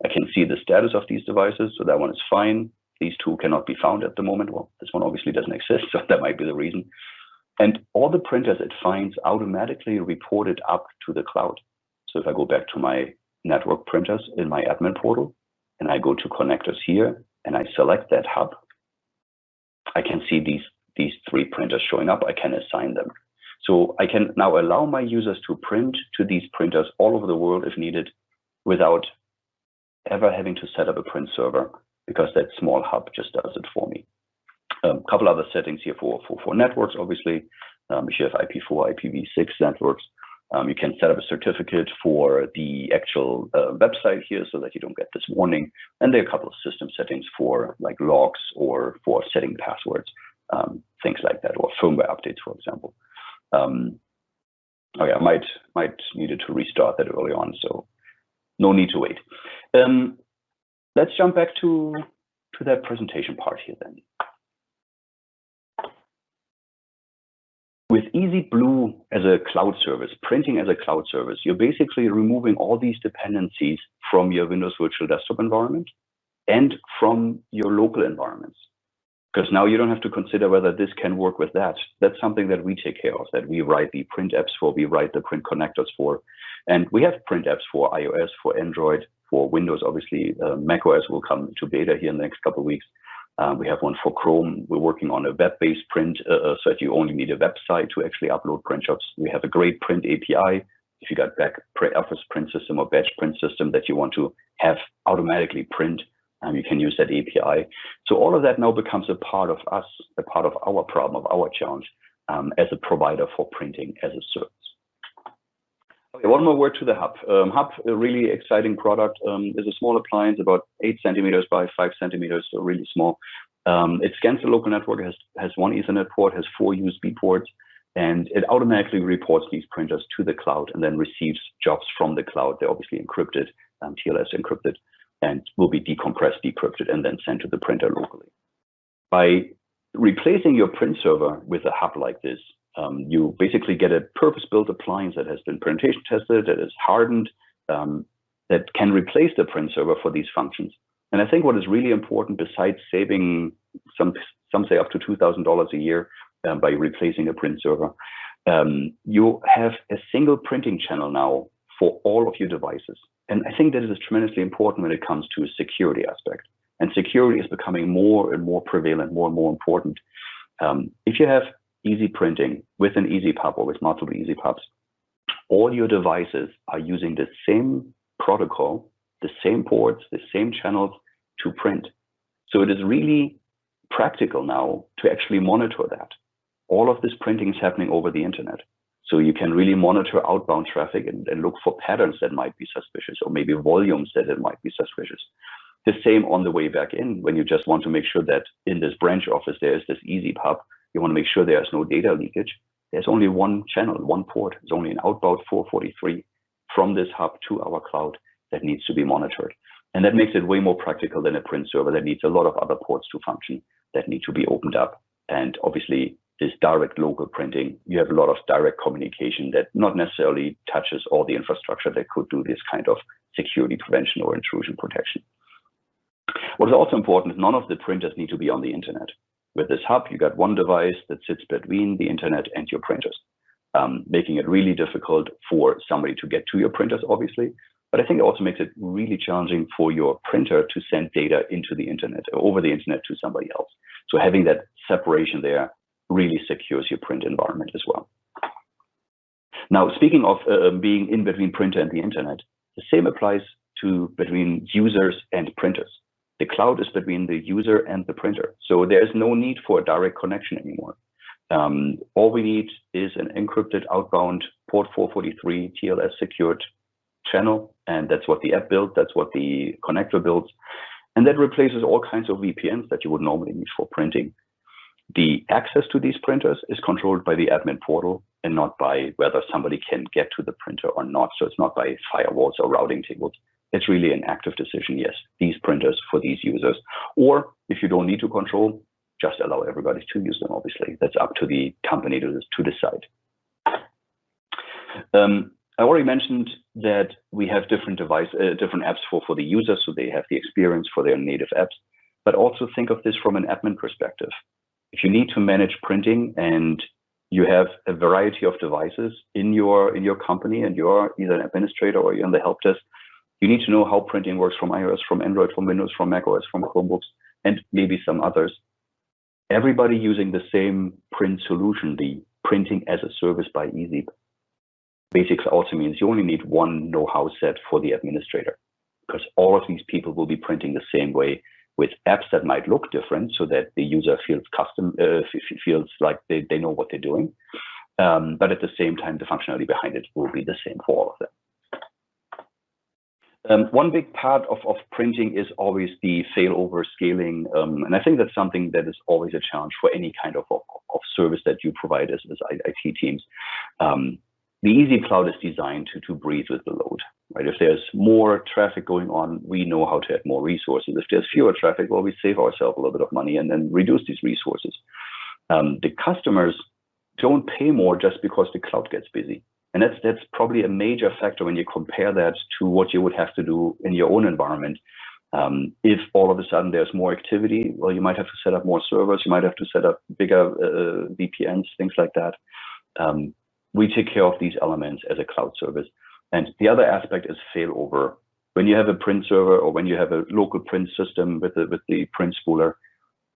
Speaker 2: I can see the status of these devices. So that one is fine. These two cannot be found at the moment. Well, this one obviously doesn't exist, so that might be the reason. And all the printers it finds automatically reported up to the cloud. So if I go back to my network printers in my admin portal, and I go to connectors here, and I select that hub, I can see these 3 printers showing up. I can assign them. So I can now allow my users to print to these printers all over the world if needed, without ever having to set up a print server, because that small hub just does it for me. A couple other settings here for networks, obviously. If you have IP4, IPv6 networks, you can set up a certificate for the actual website here so that you don't get this warning. And there are a couple of system settings for like logs or for setting passwords, things like that, or firmware updates, for example. Okay, I might needed to restart that early on, so no need to wait. Let's jump back to that presentation part here then. With ezeep Blue as a cloud service, printing as a cloud service, you're basically removing all these dependencies from your Windows Virtual Desktop environment and from your local environments. Because now you don't have to consider whether this can work with that. That's something that we take care of, that we write the print apps for, we write the print connectors for. And we have print apps for iOS, for Android, for Windows, obviously. macOS will come to beta here in the next couple of weeks. We have one for Chrome. We're working on a web-based print so that you only need a website to actually upload print jobs. We have a great print API. If you got Backoffice print system or batch print system that you want to have automatically print, you can use that API. So all of that now becomes a part of us, a part of our problem, of our challenge as a provider for printing as a service. Okay, one more word to the hub. Hub, a really exciting product, is a small appliance, about 8 centimeters by 5 centimeters, so really small. It scans the local network, has 1 Ethernet port, has 4 USB ports, and it automatically reports these printers to the cloud and then receives jobs from the cloud. They're obviously encrypted, TLS encrypted, and will be decompressed, decrypted, and then sent to the printer locally. By replacing your print server with a hub like this, you basically get a purpose-built appliance that has been penetration tested, that is hardened, that can replace the print server for these functions. And I think what is really important, besides saving some say up to $2,000 a year by replacing a print server, you have a single printing channel now for all of your devices. And I think that is tremendously important when it comes to a security aspect. And security is becoming more and more prevalent, more and more important. If you have easy printing with an ezeep hub or with multiple ezeep hubs, all your devices are using the same protocol, the same ports, the same channels to print. So it is really practical now to actually monitor that. All of this printing is happening over the internet. So you can really monitor outbound traffic and look for patterns that might be suspicious, or maybe volumes that it might be suspicious. The same on the way back in, when you just want to make sure that in this branch office there is this ezeep hub. You want to make sure there's no data leakage. There's only one channel, one port. There's only an outbound 443 from this hub to our cloud that needs to be monitored. And that makes it way more practical than a print server that needs a lot of other ports to function that need to be opened up. And obviously, this direct local printing, you have a lot of direct communication that not necessarily touches all the infrastructure that could do this kind of security prevention or intrusion protection. What is also important is none of the printers need to be on the internet. With this hub, you got one device that sits between the internet and your printers, making it really difficult for somebody to get to your printers, obviously. But I think it also makes it really challenging for your printer to send data into the internet or over the internet to somebody else. So having that separation there really secures your print environment as well. Now, speaking of being in between printer and the internet, the same applies to between users and printers. The cloud is between the user and the printer. So there's no need for a direct connection anymore. All we need is an encrypted outbound port 443 TLS secured channel. And that's what the app builds. That's what the connector builds. And that replaces all kinds of VPNs that you would normally need for printing. The access to these printers is controlled by the admin portal and not by whether somebody can get to the printer or not. So it's not by firewalls or routing tables. It's really an active decision. Yes, these printers for these users. Or if you don't need to control, just allow everybody to use them, obviously. That's up to the company to decide. I already mentioned that we have different apps for the users, so they have the experience for their native apps. but also think of this from an admin perspective. If you need to manage printing and you have a variety of devices in your company and you're either an administrator or you're in the help desk, you need to know how printing works from iOS, from Android, from Windows, from macOS, from Chromebooks, and maybe some others. Everybody using the same print solution, the printing as a service by ezeep, basically also means you only need one know-how set for the administrator, because all of these people will be printing the same way with apps that might look different so that the user feels feels like they know what they're doing. But at the same time, the functionality behind it will be the same for all of them. One big part of printing is always the failover scaling. And I think that's something that is always a challenge for any kind of service that you provide as IT teams. The ezeep Cloud is designed to breathe with the load, right? If there's more traffic going on, we know how to add more resources. If there's fewer traffic, well, we save ourselves a little bit of money and then reduce these resources. The customers don't pay more just because the cloud gets busy. And that's probably a major factor when you compare that to what you would have to do in your own environment. If all of a sudden there's more activity, well, you might have to set up more servers, you might have to set up bigger VPNs, things like that. We take care of these elements as a cloud service. And the other aspect is failover. When you have a print server or when you have a local print system with the print spooler,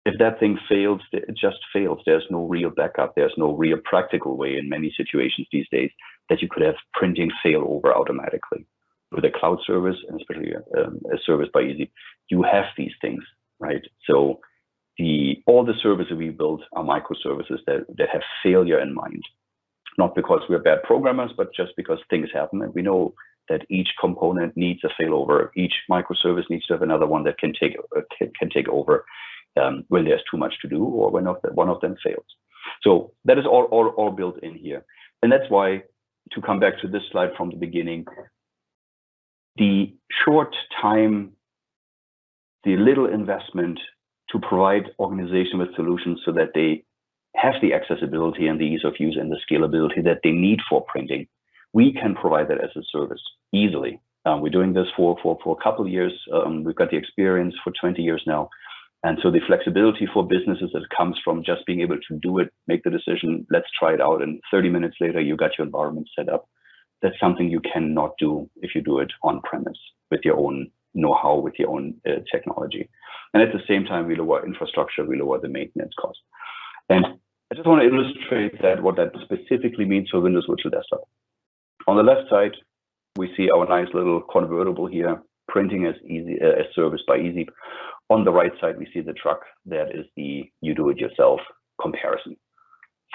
Speaker 2: if that thing fails, it just fails. There's no real backup. There's no real practical way in many situations these days that you could have printing fail over automatically. With a cloud service, and especially a service by ezeep, you have these things, right? So all the services we build are microservices that have failure in mind. Not because we're bad programmers, but just because things happen and we know that each component needs a failover. Each microservice needs to have another one that can take over when there's too much to do or when one of them fails. So that is all built in here. And that's why, to come back to this slide from the beginning, the short time, the little investment to provide organization with solutions so that they have the accessibility and the ease of use and the scalability that they need for printing, we can provide that as a service easily. We're doing this for a couple of years. We've got the experience for 20 years now. And so the flexibility for businesses that comes from just being able to do it, make the decision, let's try it out, and 30 minutes later, you got your environment set up. That's something you cannot do if you do it on premise with your own know-how, with your own technology. And at the same time, we lower infrastructure, we lower the maintenance cost. And I just want to illustrate what that specifically means for Windows Virtual Desktop. On the left side, we see our nice little convertible here, printing as service by ezeep. On the right side, we see the truck. That is the you do it yourself comparison.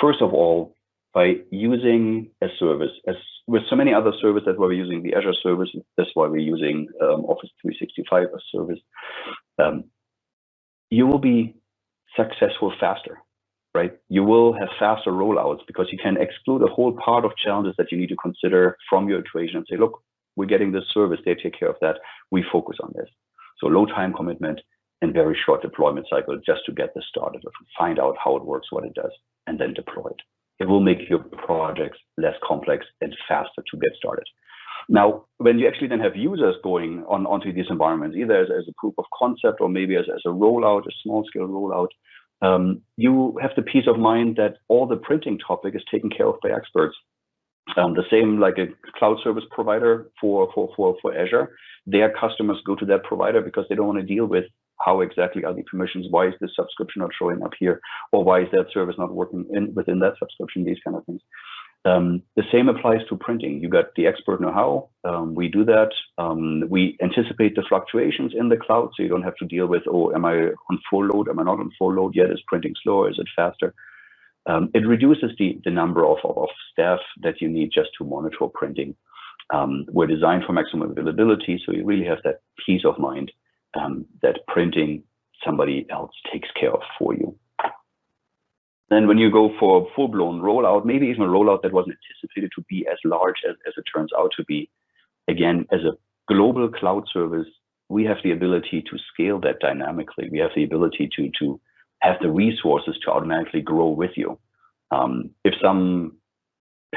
Speaker 2: First of all, by using a service, as with so many other services, that's why we're using the Azure service, that's why we're using Office 365 as service, you will be successful faster, right? You will have faster rollouts because you can exclude a whole part of challenges that you need to consider from your equation and say, look, we're getting this service, they take care of that, we focus on this. So low time commitment and very short deployment cycle just to get this started, to find out how it works, what it does, and then deploy it. It will make your projects less complex and faster to get started. Now, when you actually then have users going onto these environments, either as a proof of concept or maybe as a rollout, a small scale rollout, you have the peace of mind that all the printing topic is taken care of by experts. The same like a cloud service provider for Azure, their customers go to that provider because they don't want to deal with how exactly are the permissions, why is this subscription not showing up here, or why is that service not working within that subscription, these kind of things. The same applies to printing. You got the expert know-how. We do that. We anticipate the fluctuations in the cloud, so you don't have to deal with, oh, am I on full load? Am I not on full load yet? Is printing slower? Is it faster? It reduces the number of staff that you need just to monitor printing. We're designed for maximum availability, so you really have that peace of mind that printing somebody else takes care of for you. Then when you go for a full-blown rollout, maybe even a rollout that wasn't anticipated to be as large as it turns out to be, again, as a global cloud service, we have the ability to scale that dynamically. We have the ability to have the resources to automatically grow with you. If some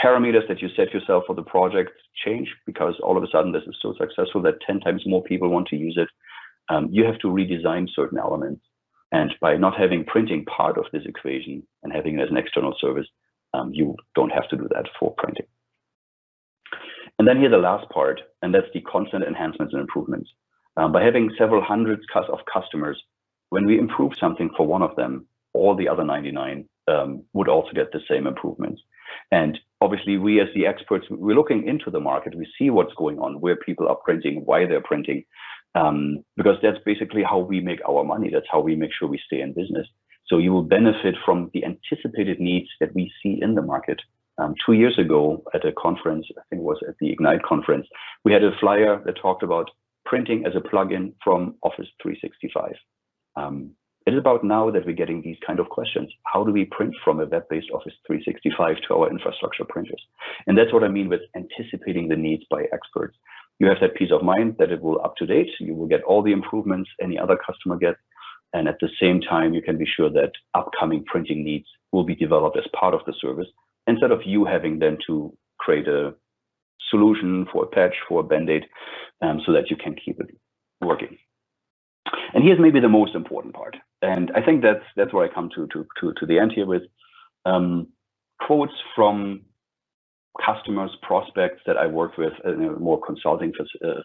Speaker 2: parameters that you set yourself for the project change because all of a sudden this is so successful that 10 times more people want to use it, you have to redesign certain elements. And by not having printing part of this equation and having it as an external service, you don't have to do that for printing. And then here the last part, and that's the constant enhancements and improvements. By having several hundreds of customers, when we improve something for one of them, all the other 99 would also get the same improvements. And obviously, we as the experts, we're looking into the market, we see what's going on, where people are printing, why they're printing, because that's basically how we make our money. That's how we make sure we stay in business. So you will benefit from the anticipated needs that we see in the market. 2 years ago at a conference, I think it was at the Ignite conference, we had a flyer that talked about printing as a plugin from Office 365. It is about now that we're getting these kind of questions. How do we print from a web-based Office 365 to our infrastructure printers? And that's what I mean with anticipating the needs by experts. You have that peace of mind that it will up to date. You will get all the improvements any other customer gets. And at the same time, you can be sure that upcoming printing needs will be developed as part of the service, instead of you having then to create a solution for a patch, for a Band-Aid, so that you can keep it working. And here's maybe the most important part. And I think that's where I come to the end here with quotes from customers, prospects that I work with in a more consulting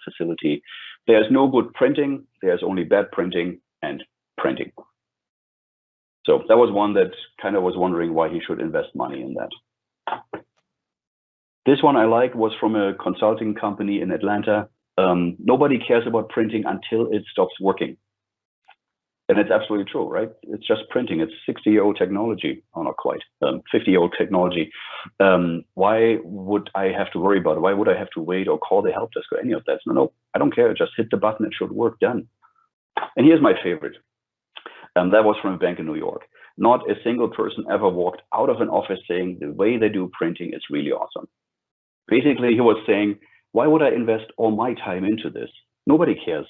Speaker 2: facility. There's no good printing, there's only bad printing and printing. So that was one that kind of was wondering why he should invest money in that. This one I like was from a consulting company in Atlanta. Nobody cares about printing until it stops working. And it's absolutely true, right? It's just printing. It's 60-year-old technology. Oh, not quite. 50-year-old technology. Why would I have to worry about it? Why would I have to wait or call the help desk or any of that? No, I don't care. Just hit the button. It should work. Done. And here's my favorite. That was from a bank in New York. Not a single person ever walked out of an office saying the way they do printing is really awesome. Basically, he was saying, why would I invest all my time into this? Nobody cares.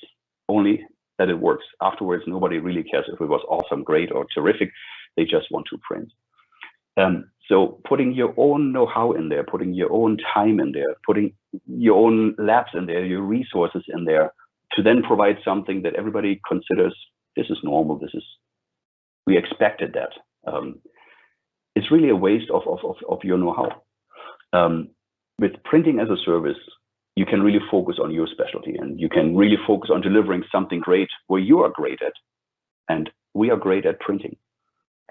Speaker 2: Only that it works. Afterwards, nobody really cares if it was awesome, great, or terrific. They just want to print. So putting your own know-how in there, putting your own time in there, putting your own labs in there, your resources in there, to then provide something that everybody considers this is normal, we expected that. It's really a waste of your know-how. With printing as a service, you can really focus on your specialty, and you can really focus on delivering something great where you are great at, and we are great at printing.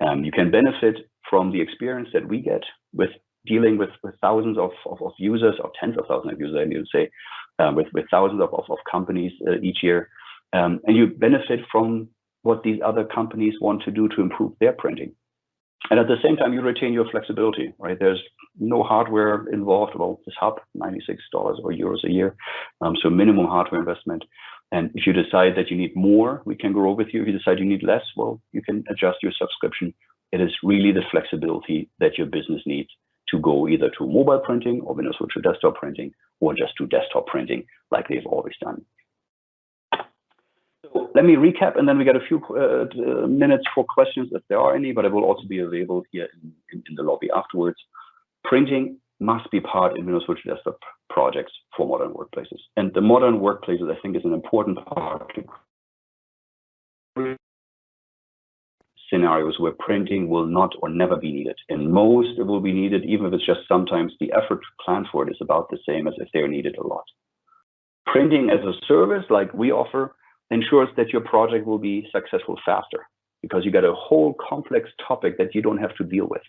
Speaker 2: You can benefit from the experience that we get with dealing with thousands of users, or tens of thousands of users, I need to say, with thousands of companies each year. And you benefit from what these other companies want to do to improve their printing. And at the same time, you retain your flexibility, right? There's no hardware involved. Well, this hub, $96 or euros a year, so minimum hardware investment. And if you decide that you need more, we can grow with you. If you decide you need less, well, you can adjust your subscription. It is really the flexibility that your business needs to go either to mobile printing or Windows Virtual Desktop printing, or just to desktop printing like they've always done. So let me recap, and then we got a few minutes for questions if there are any, but I will also be available here in the lobby afterwards. Printing must be part in Windows Virtual Desktop projects for modern workplaces. And the modern workplaces, I think, is an important part of scenarios where printing will not or never be needed. In most, it will be needed, even if it's just sometimes the effort planned for it is about the same as if they're needed a lot. Printing as a service like we offer ensures that your project will be successful faster, because you got a whole complex topic that you don't have to deal with.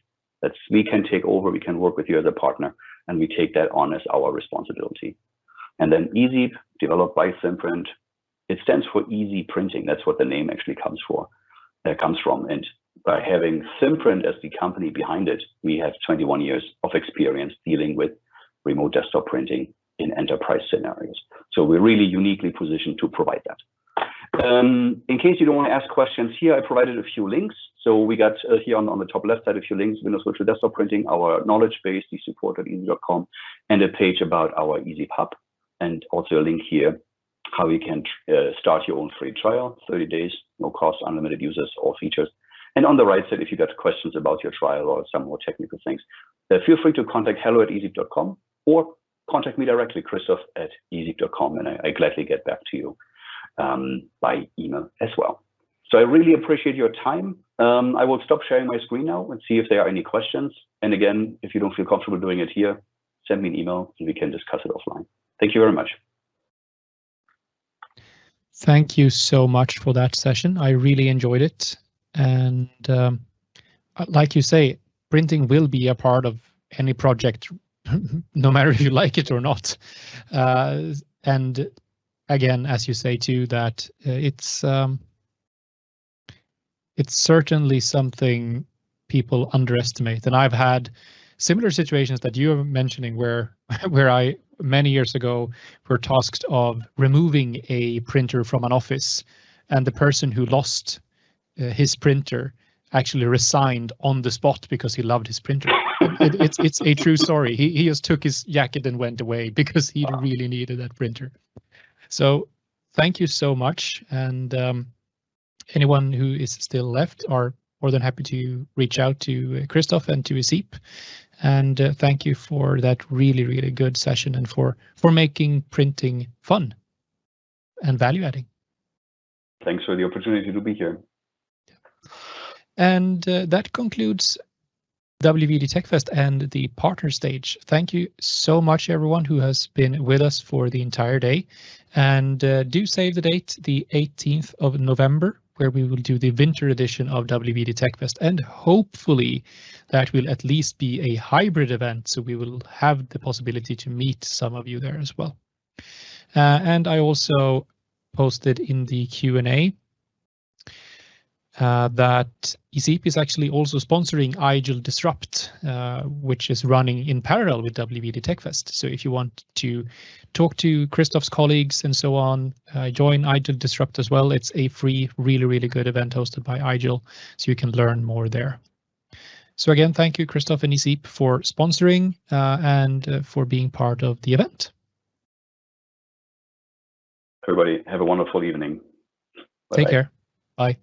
Speaker 2: We can take over, we can work with you as a partner, and we take that on as our responsibility. And then ezeep, developed by Thimprint, it stands for easy printing. That's what the name actually comes from. And by having Thimprint as the company behind it, we have 21 years of experience dealing with remote desktop printing in enterprise scenarios. So we're really uniquely positioned to provide that. In case you don't want to ask questions here, I provided a few links. So we got here on the top left side a few links: Windows Virtual Desktop Printing, our knowledge base, the support at ezeep.com, and a page about our ezeep hub, and also a link here how you can start your own free trial, 30 days, no cost, unlimited users, all features. And on the right side, if you got questions about your trial or some more technical things, feel free to contact hello@ezeep.com or contact me directly, Christoph@ezeep.com, and I gladly get back to you. by email as well. So I really appreciate your time. I will stop sharing my screen now and see if there are any questions. And again, if you don't feel comfortable doing it here, send me an email and we can discuss it offline. Thank you very much.
Speaker 1: Thank you so much for that session. I really enjoyed it. And like you say, printing will be a part of any project, no matter if you like it or not. And again, as you say too, that it's certainly something people underestimate. And I've had similar situations that you're mentioning where I, many years ago, were tasked of removing a printer from an office, and the person who lost his printer actually resigned on the spot because he loved his printer. It's a true story. He just took his jacket and went away because he really needed that printer. So thank you so much. And anyone who is still left are more than happy to reach out to Christoph and to ezeep. And thank you for that really, really good session and for making printing fun and value adding.
Speaker 2: Thanks for the opportunity to be here.
Speaker 1: And that concludes WVD Tech Fest and the partner stage. Thank you so much, everyone who has been with us for the entire day. And do save the date, the 18th of November, where we will do the winter edition of WVD Tech Fest. And hopefully that will at least be a hybrid event, so we will have the possibility to meet some of you there as well. And I also posted in the Q&A that ezeep is actually also sponsoring IGEL Disrupt, which is running in parallel with WVD Tech Fest. So if you want to talk to Christoph's colleagues and so on, join IGEL Disrupt as well. It's a free, really, really good event hosted by IGEL, so you can learn more there. So again, thank you, Christoph and ezeep, for sponsoring and for being part of the event.
Speaker 2: Everybody, have a wonderful evening. Bye-bye.
Speaker 1: Take care. Bye.